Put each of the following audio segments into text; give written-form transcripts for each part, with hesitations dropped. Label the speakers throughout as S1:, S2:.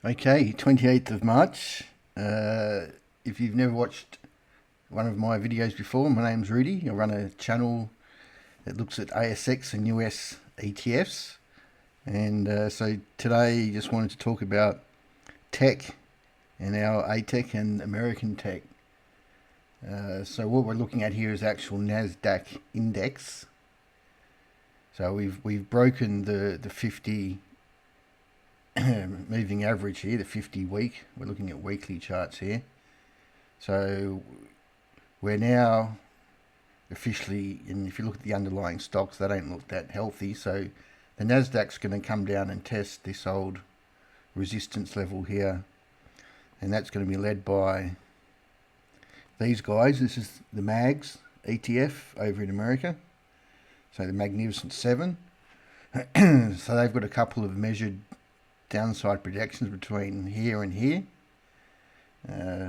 S1: Okay, 28th of March. If you've never watched one of my videos before, my name's Rudy. I run a channel that looks at ASX and US ETFs. And so today just wanted to talk about tech and our Atec and American tech. So what we're looking at here is actual NASDAQ index. So we've broken the 50 moving average here, the 50 week. We're looking at weekly charts here. So we're now officially, and if you look at the underlying stocks, they don't look that healthy. So the Nasdaq's going to come down and test this old resistance level here, and that's going to be led by these guys. This is the MAGS ETF over in America. So the Magnificent Seven. So they've got a couple of measured downside projections between here and here,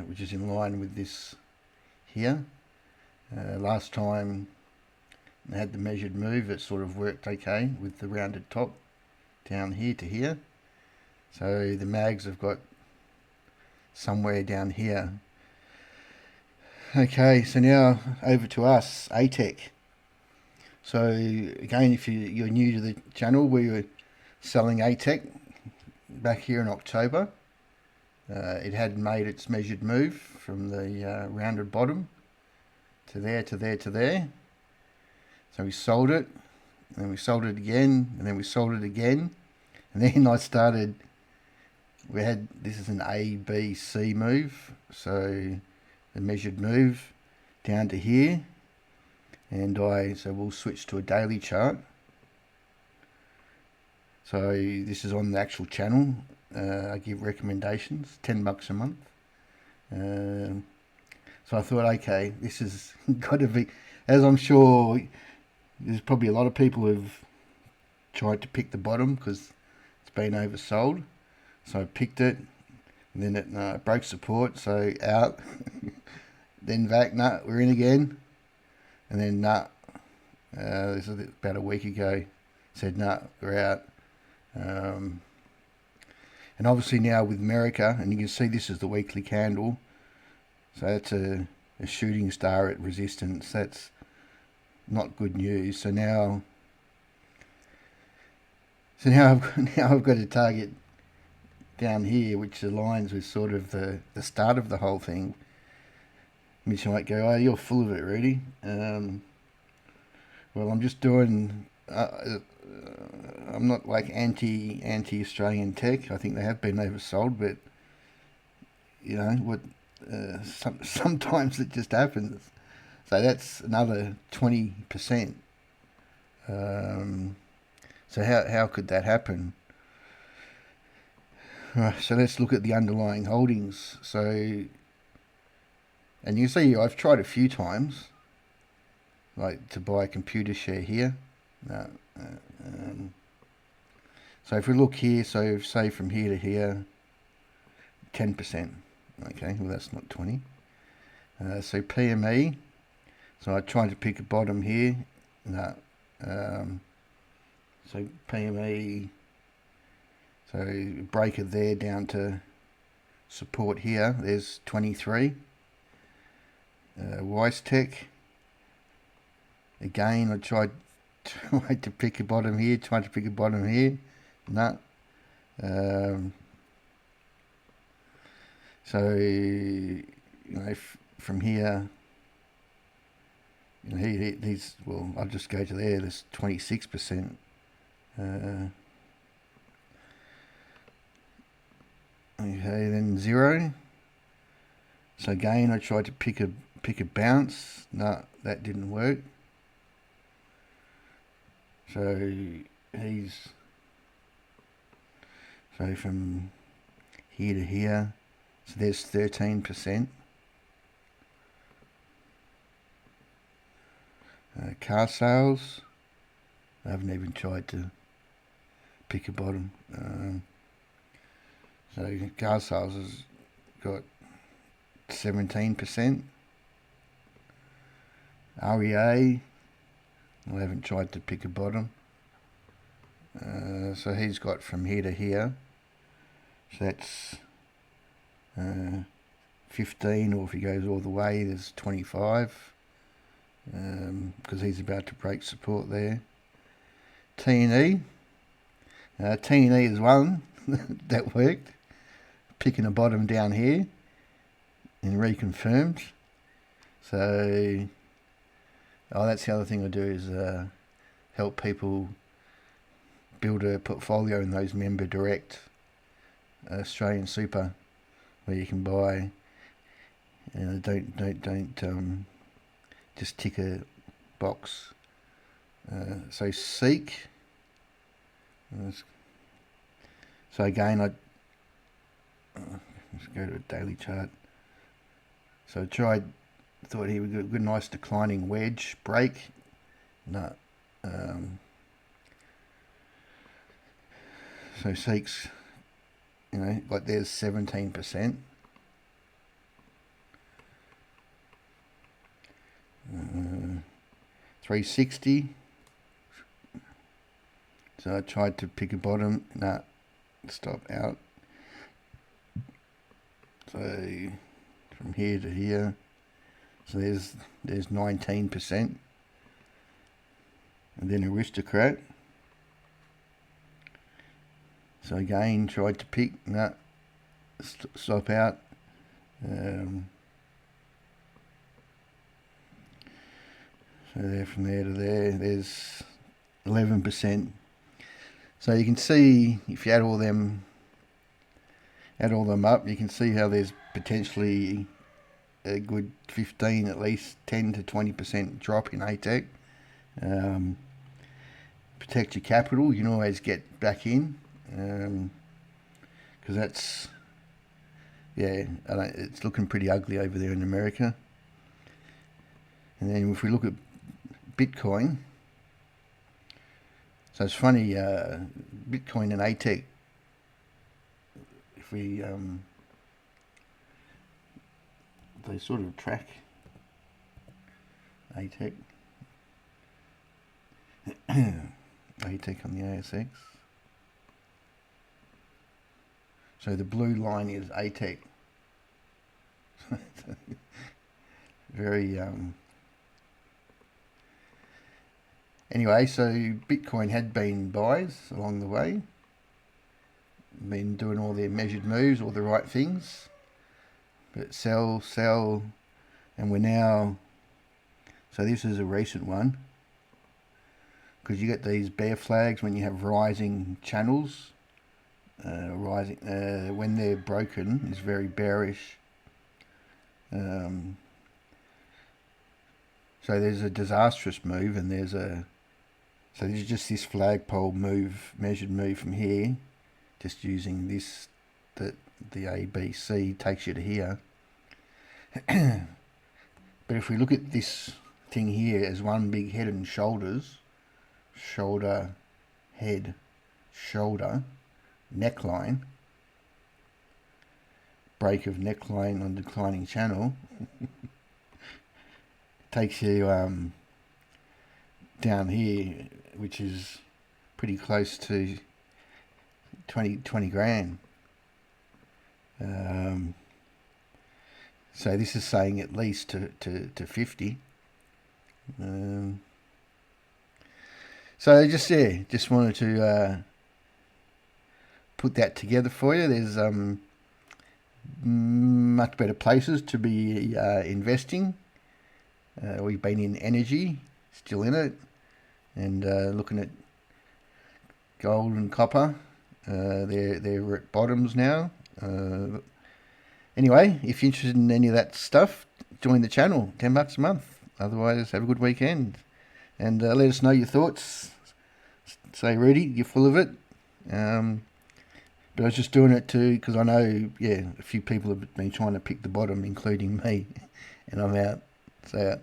S1: which is in line with this here. Last time they had the measured move, it sort of worked okay with the rounded top down here to here. So the mags have got somewhere down here. Okay, so now over to us, Atec. So again, if you're new to the channel, we were selling Atec back here in October. It had made its measured move from the rounded bottom to there, to there, to there. So we sold it, and then we sold it again, and then we sold it again. And then this is an A, B, C move. So the measured move down to here. So we'll switch to a daily chart. So this is on the actual channel. I give recommendations, $10 a month. So I thought, okay, this has got to be, as I'm sure there's probably a lot of people who've tried to pick the bottom because it's been oversold. So I picked it, and then it broke support, so out. Then back, we're in again. And then this was about a week ago, said we're out. And obviously now with America, and you can see this is the weekly candle. So that's a shooting star at resistance. That's not good news. So now I've got a target down here, which aligns with sort of the start of the whole thing. Which might go, oh, you're full of it, Rudy. Well, I'm just doing. I'm not like anti-Australian tech. I think they have been oversold, but you know what? Sometimes it just happens. So that's another 20%. So how could that happen? So let's look at the underlying holdings. So, and you see, I've tried a few times, like to buy a computer share here. So if we look here, so say from here to here, 10%. Okay, well that's not 20. So PME. So I tried to pick a bottom here. So PME. So breaker there down to support here. There's 23. Tech. Again, I tried to pick a bottom here. Tried to pick a bottom here. So from here, he's well. I'll just go to there. There's 26%. Okay, then 0. So again, I tried to pick a bounce. No, that didn't work. So from here to here, so there's 13%. Car sales, I haven't even tried to pick a bottom. So car sales has got 17%. REA, I haven't tried to pick a bottom. So he's got from here to here So that's 15, or if he goes all the way, there's 25, because he's about to break support there. T&E. T&E is one that worked. Picking a bottom down here and reconfirmed. So, that's the other thing I do is help people build a portfolio in those member direct Australian super, where you can buy. Don't just tick a box. So seek. So again, let's go to a daily chart. So I thought he would get a good nice declining wedge break. No. So Seek's, like there's 17%. 360. So I tried to pick a bottom. Nah, stop out. So from here to here. So there's 19%. And then Aristocrat. So again, tried to pick. Nah, stop out. So there, from there to there, there's 11%. So you can see, if you add all them up, you can see how there's potentially a good 15, at least 10 to 20% drop in Atec. Protect your capital. You can always get back in, because that's, it's looking pretty ugly over there in America. And then if we look at Bitcoin, so it's funny, Bitcoin and Atec, if we they sort of track Atec Atec on the ASX. So the blue line is Atec. Very anyway, so Bitcoin had been buys along the way, been doing all their measured moves, all the right things, but sell, and we're now, so this is a recent one, because you get these bear flags when you have rising channels. When they're broken is very bearish. So there's a disastrous move, and there's so this is just this flagpole move, measured move from here, just using this, the ABC takes you to here. But if we look at this thing here as one big head and shoulders, shoulder, head, shoulder, neckline, break of neckline on declining channel, takes you down here, which is pretty close to 20 grand. So this is saying at least to 50. So just wanted to put that together for you. There's much better places to be investing. We've been in energy, still in it, and looking at gold and copper. They're at bottoms now. Anyway, if you're interested in any of that stuff, join the channel. $10 a month. Otherwise, have a good weekend, and let us know your thoughts. Say, Rudy, you're full of it. But I was just doing it too because I know, a few people have been trying to pick the bottom, including me, and I'm out. So.